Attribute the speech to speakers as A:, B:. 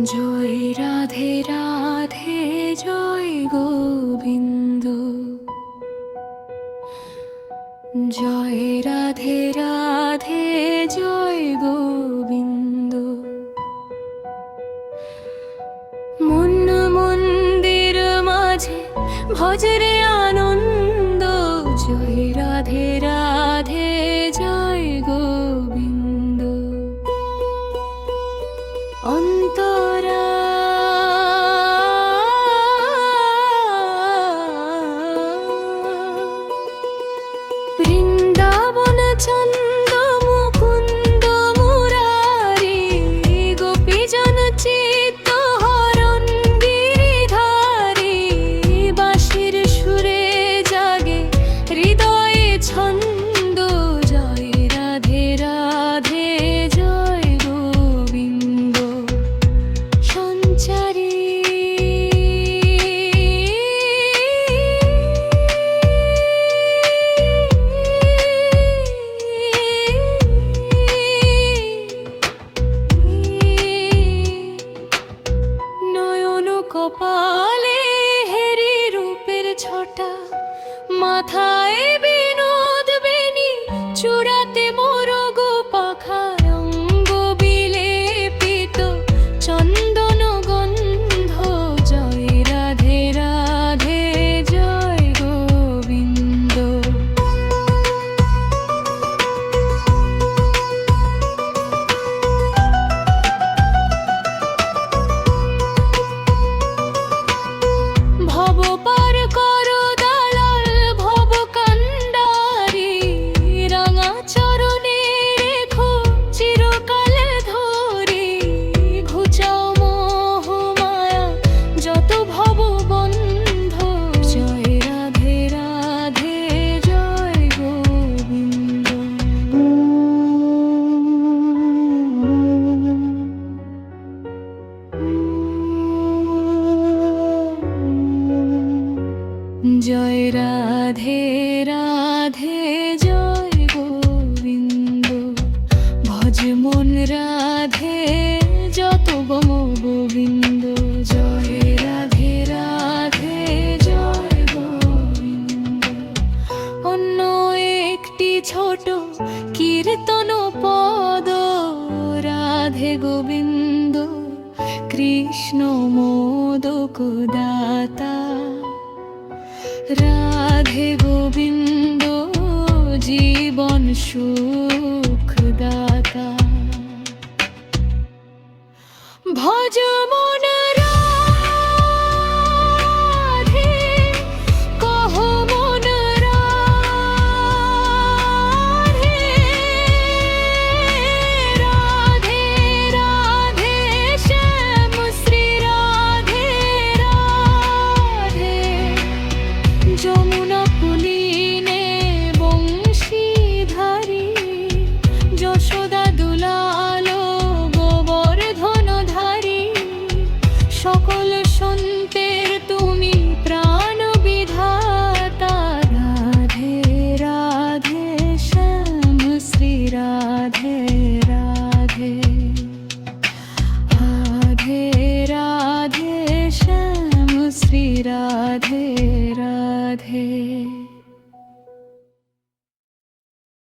A: জয় রাধে রাধে জয় গোবিন্দ। জয় রাধে রাধে জয় গোবিন্দ। মন মন্দির মাঝে ভজরে আনন্দ। জয় রাধে রাধে জয় গোবিন্দ। অন্তরা বৃন্দাবন চন্দ মুকুন্দ মুরারি গোপীজন চিত্ত হরণ গিরিধারী। বাঁশির সুরে জাগে হৃদয়ে ছন্দ। জয় রাধে রাধে জয় গোবিন্দ। সঞ্চারী নয়ন কপালে হেরি রূপের ছটা। মাথায় বিনোদ বেনি চূড়াতে মোরগ পাখা। অঙ্গ বিলেপিত চন্দন গন্ধ। জয় রাধে রাধে জয় গোবিন্দ। ভব পার কর দালাল ভব কান্ডারি। রাঙা চরণে রেখো চিরকাল ধরি। ঘুচাও মোহ মায়া যত ভব বন্ধ। জয় রাধে রাধে জয় গোবিন্দ। জয় রাধে রাধে জয় গোবিন্দ। ভজ মন রাধে যত গম গোবিন্দ। জয় রাধে রাধে জয় গোবিন্দ। অন্য একটি ছোট কীর্তন পদ। রাধে গোবিন্দ কৃষ্ণ মোদক দাতা। রাধে গোবিন্দ জীবন সুখ দাতা।